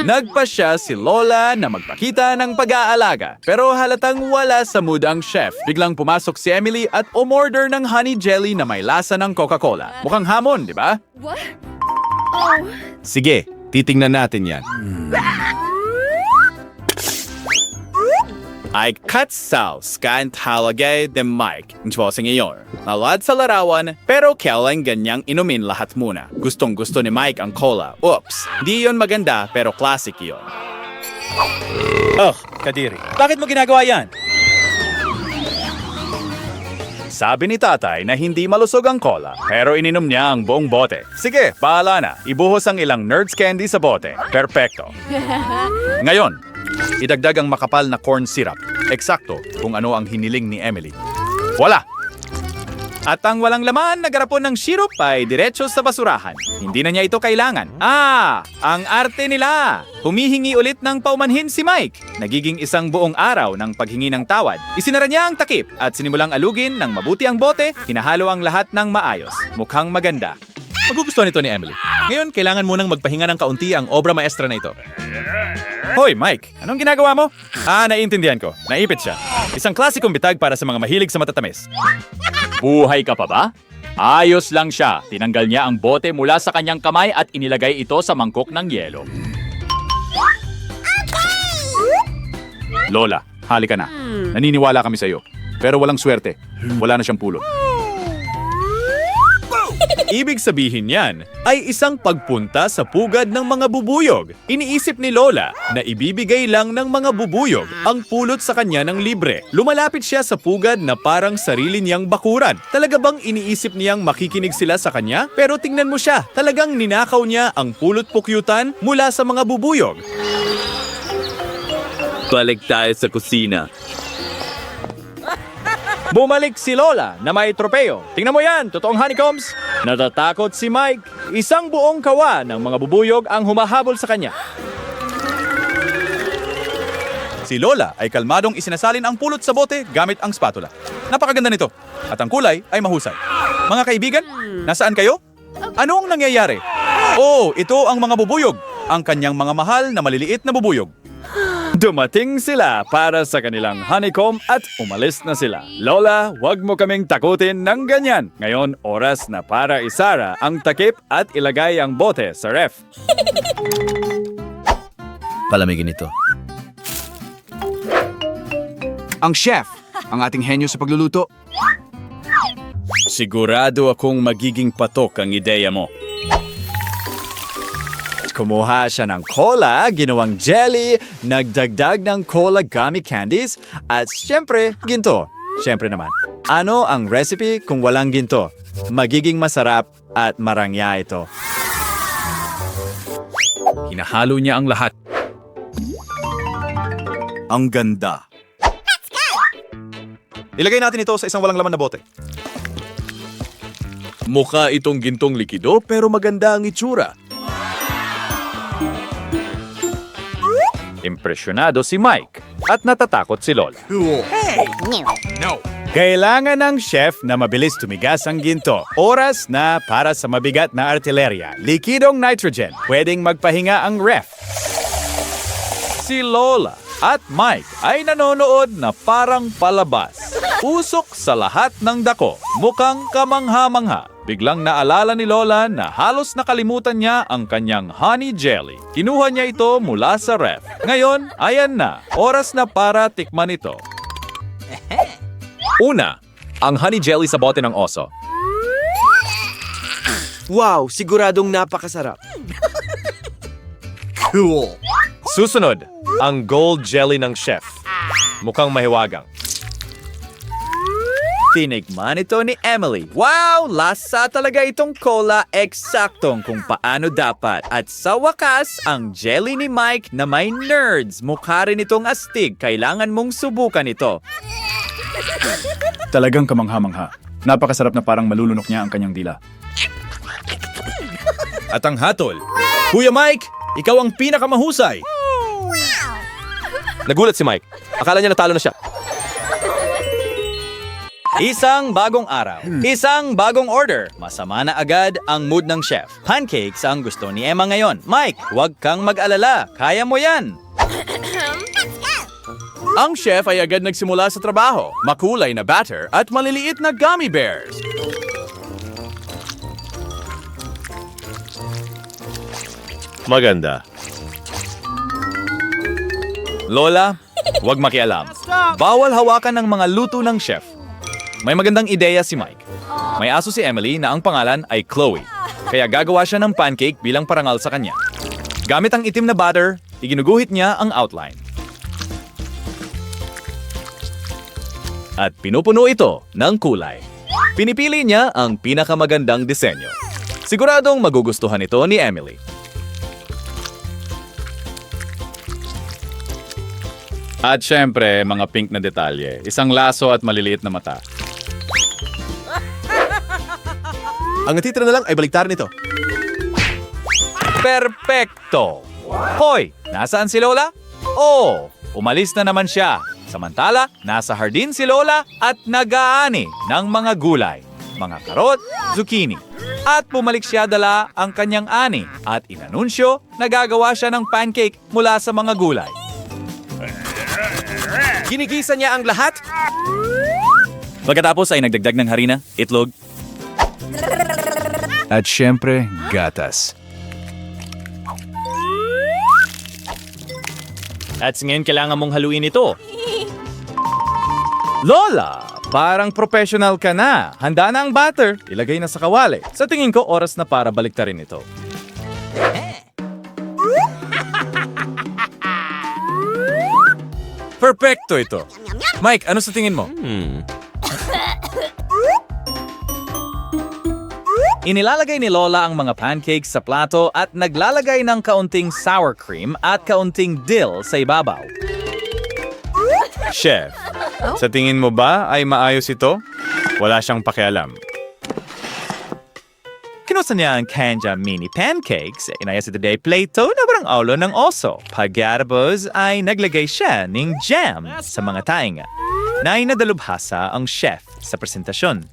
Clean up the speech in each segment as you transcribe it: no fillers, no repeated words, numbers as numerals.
Nagpasya si Lola na magpakita ng pag-aalaga. Pero halatang wala sa mood ang chef. Biglang pumasok si Emily at umorder ng honey jelly na may lasa ng Coca-Cola. Mukhang hamon, di ba? What? Oh. Sige, titingnan natin yan. Ay katsaw skan talagay de Mike. Njwasing iyon. Malad sa larawan, pero kailan ganyang inumin lahat muna. Gustong gusto ni Mike ang cola. Oops, di yon maganda pero classic yon. Oh, Kadiri. Bakit mo ginagawa yan? Sabi ni tatay na hindi malusog ang cola, pero ininom niya ang buong bote. Sige, bahala na. Ibuhos ang ilang Nerds candy sa bote. Perpekto. Ngayon, idagdag ang makapal na corn syrup. Eksakto kung ano ang hiniling ni Emily. Wala! At ang walang laman na garapon ng syrup ay diretso sa basurahan. Hindi na niya ito kailangan. Ang arte nila! Humihingi ulit ng paumanhin si Mike. Nagiging isang buong araw ng paghingi ng tawad. Isinara niya ang takip at sinimulang alugin ng mabuti ang bote, hinahalo ang lahat ng maayos. Mukhang maganda. Magugustuhan ito ni Emily. Ngayon, kailangan munang magpahinga ng kaunti ang obra maestra na ito. Hoy, Mike! Anong ginagawa mo? Naiintindihan ko. Naipit siya. Isang klasikong bitag para sa mga mahilig sa matatamis. Buhay ka pa ba? Ayos lang siya. Tinanggal niya ang bote mula sa kanyang kamay at inilagay ito sa mangkok ng yelo. Lola, halika na. Naniniwala kami sa iyo. Pero walang swerte. Wala na siyang pulot. Ibig sabihin yan ay isang pagpunta sa pugad ng mga bubuyog. Iniisip ni Lola na ibibigay lang ng mga bubuyog ang pulot sa kanya ng libre. Lumalapit siya sa pugad na parang sarili niyang bakuran. Talaga bang iniisip niyang makikinig sila sa kanya? Pero tingnan mo siya, talagang ninakaw niya ang pulot pukyutan mula sa mga bubuyog. Balik tayo sa kusina. Bumalik si Lola na may tropeo. Tingnan mo yan, totoong honeycombs. Natatakot si Mike. Isang buong kawa ng mga bubuyog ang humahabol sa kanya. Si Lola ay kalmadong isinasalin ang pulot sa bote gamit ang spatula. Napakaganda nito. At ang kulay ay mahusay. Mga kaibigan, nasaan kayo? Ano ang nangyayari? Oh, ito ang mga bubuyog. Ang kanyang mga mahal na maliliit na bubuyog. Dumating sila para sa kanilang honeycomb at umalis na sila. Lola, huwag mo kaming takutin ng ganyan. Ngayon, oras na para isara ang takip at ilagay ang bote sa ref. Palamigin ito. Ang chef, ang ating henyo sa pagluluto. Sigurado akong magiging patok ang ideya mo. Kumuha siya ng cola, ginawang jelly, nagdagdag ng cola gummy candies, at syempre, ginto. Syempre naman. Ano ang recipe kung walang ginto? Magiging masarap at marangya ito. Hinahalo niya ang lahat. Ang ganda. Ilagay natin ito sa isang walang laman na bote. Mukha itong gintong likido pero maganda ang itsura. Impresyonado si Mike at natatakot si Lola. Kailangan ng chef na mabilis tumigas ang ginto. Oras na para sa mabigat na artilerya. Likidong nitrogen. Pwedeng magpahinga ang ref. Si Lola at Mike ay nanonood na parang palabas. Usok sa lahat ng dako. Mukhang kamangha-mangha. Biglang naalala ni Lola na halos nakalimutan niya ang kanyang honey jelly. Kinuha niya ito mula sa ref. Ngayon, ayan na. Oras na para tikman ito. Una, ang honey jelly sa bote ng oso. Wow, siguradong napakasarap. Susunod, ang gold jelly ng chef. Mukhang mahiwagang. Tinikman ito ni Emily. Wow! Lasa talaga itong cola, eksaktong kung paano dapat. At sa wakas, ang jelly ni Mike na may nerds. Mukha rin itong astig. Kailangan mong subukan ito. Talagang kamangha-mangha. Napakasarap na parang malulunok niya ang kanyang dila. At ang hatol. Kuya Mike, ikaw ang pinakamahusay. Nagulat si Mike. Akala niya natalo na siya. Isang bagong araw, isang bagong order. Masama na agad ang mood ng chef. Pancakes ang gusto ni Emma ngayon. Mike, huwag kang mag-alala. Kaya mo yan. Ang chef ay agad nagsimula sa trabaho. Makulay na batter at maliliit na gummy bears. Maganda. Lola, huwag makialam. Bawal hawakan ng mga luto ng chef. May magandang ideya si Mike. May aso si Emily na ang pangalan ay Chloe. Kaya gagawa siya ng pancake bilang parangal sa kanya. Gamit ang itim na batter, iginuguhit niya ang outline. At pinupuno ito ng kulay. Pinipili niya ang pinakamagandang disenyo. Siguradong magugustuhan ito ni Emily. At syempre, mga pink na detalye. Isang laso at maliliit na mata. Ang natitira na lang ay baliktarin ito. Perpekto! Hoy, nasaan si Lola? Oh, umalis na naman siya. Samantala, nasa hardin si Lola at nag-aani ng mga gulay. Mga karot, zucchini. At bumalik siya dala ang kanyang ani at inanunsyo na gagawa siya ng pancake mula sa mga gulay. Ginigisa niya ang lahat? Pagkatapos ay nagdagdag ng harina, itlog, At syempre, gatas. at ngayon kailangan mong haluin ito. Lola, parang professional ka na. Handa na ang batter. Ilagay na sa kawali. Sa tingin ko, oras na para baliktarin ito. Perfecto ito. Mike, ano sa tingin mo? Inilalagay ni Lola ang mga pancakes sa plato at naglalagay ng kaunting sour cream at kaunting dill sa ibabaw. Chef, sa tingin mo ba ay maayos ito? Wala siyang pakialam. Kinusa niya ang kanya mini pancakes, inayos ito day plato na parang ulo ng oso. Pagkatapos ay naglagay siya ng jam sa mga tainga. Na inadalubhasa ang chef sa presentasyon.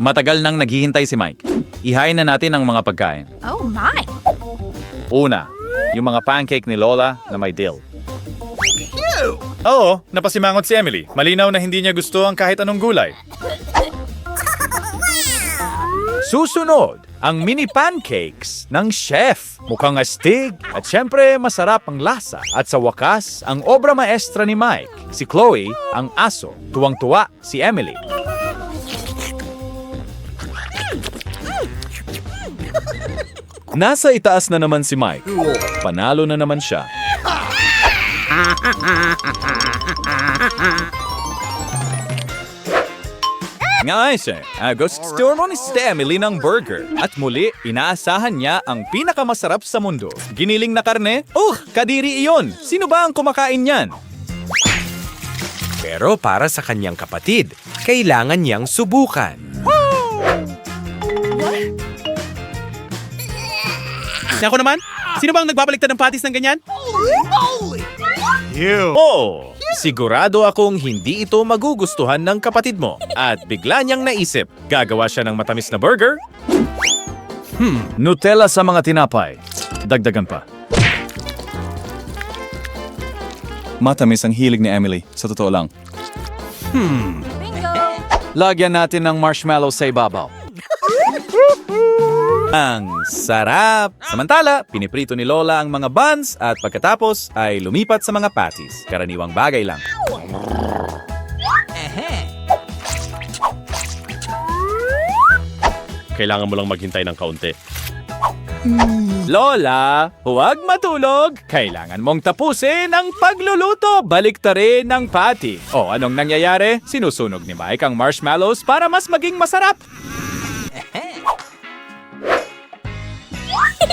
Matagal nang naghihintay si Mike. Ihain na natin ang mga pagkain. Oh my! Una, yung mga pancake ni Lola na may dill. Oo, napasimangot si Emily. Malinaw na hindi niya gusto ang kahit anong gulay. Susunod, ang mini pancakes ng chef. Mukhang astig at syempre masarap ang lasa. At sa wakas, ang obra maestra ni Mike, si Chloe, ang aso. Tuwang-tuwa si Emily. Nasa itaas na naman si Mike. Panalo na naman siya. Ngayon siya, gusto mo ni Emily ng burger. At muli, inaasahan niya ang pinakamasarap sa mundo. Giniling na karne? Kadiri iyon! Sino ba ang kumakain niyan? Pero para sa kanyang kapatid, kailangan niyang subukan. Ako naman? Sino bang nagbabaliktad ng patis ng ganyan? Oo, sigurado akong hindi ito magugustuhan ng kapatid mo. At bigla niyang naisip, gagawa siya ng matamis na burger? Nutella sa mga tinapay. Dagdagan pa. Matamis ang hilig ni Emily, sa totoo lang. Bingo! Lagyan natin ng marshmallow sa ibabaw. Ang sarap! Samantala, piniprito ni Lola ang mga buns at pagkatapos ay lumipat sa mga patties. Karaniwang bagay lang. Kailangan mo lang maghintay ng kaunti. Lola, huwag matulog. Kailangan mong tapusin ang pagluluto. Baliktarin ng patty. O, anong nangyayari? Sinusunog ni Mike ang marshmallows para mas maging masarap.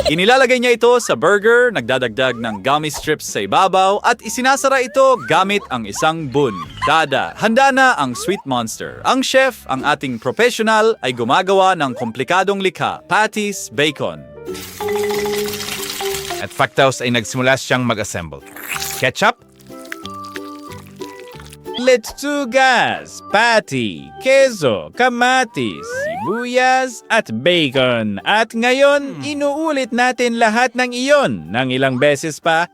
Inilalagay niya ito sa burger, nagdadagdag ng gummy strips sa ibabaw at isinasara ito gamit ang isang bun. Handa na ang Sweet Monster. Ang chef, ang ating professional, ay gumagawa ng komplikadong likha, patties, bacon. At factos ay nagsimula siyang mag-assemble. Ketchup, lechugas, patty, queso, kamatis, sibuyas, at bacon. At ngayon, inuulit natin lahat ng iyon ng ilang beses pa.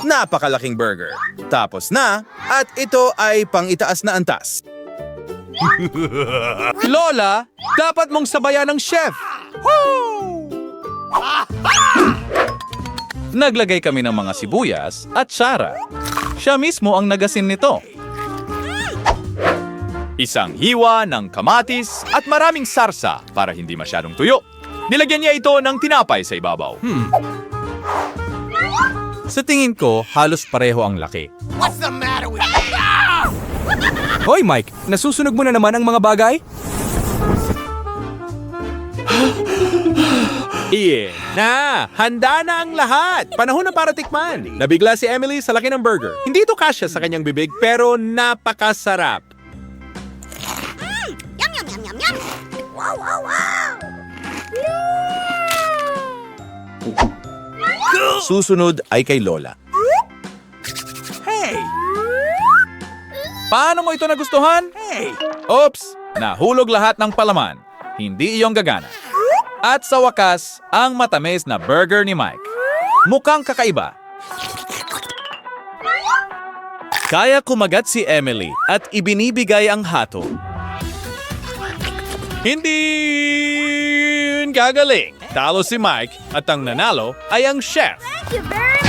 Napakalaking burger. Tapos na, at ito ay pang-itaas na antas. Lola, dapat mong sabayan ng chef. Naglagay kami ng mga sibuyas at sara. Siya mismo ang nagasin nito. Isang hiwa ng kamatis at maraming sarsa para hindi masyadong tuyo. Nilagyan niya ito ng tinapay sa ibabaw. Sa tingin ko, halos pareho ang laki. Hoy Mike, nasusunog mo na naman ang mga bagay? Iye. Na, handa na ang lahat. Panahon na para tikman. Nabigla si Emily sa laki ng burger. Hindi ito kasya sa kanyang bibig pero napakasarap. Yum, yum, yum, yum, yum. Wow, wow, wow. Susunod ay kay Lola. Paano mo ito nagustuhan? Oops! Nahulog lahat ng palaman. Hindi iyong gagana. At sa wakas, ang matamis na burger ni Mike. Mukhang kakaiba. Kaya kumagat si Emily at ibinibigay ang hato. Hindi gagaling. Talo si Mike at ang nanalo ay ang chef. Thank you very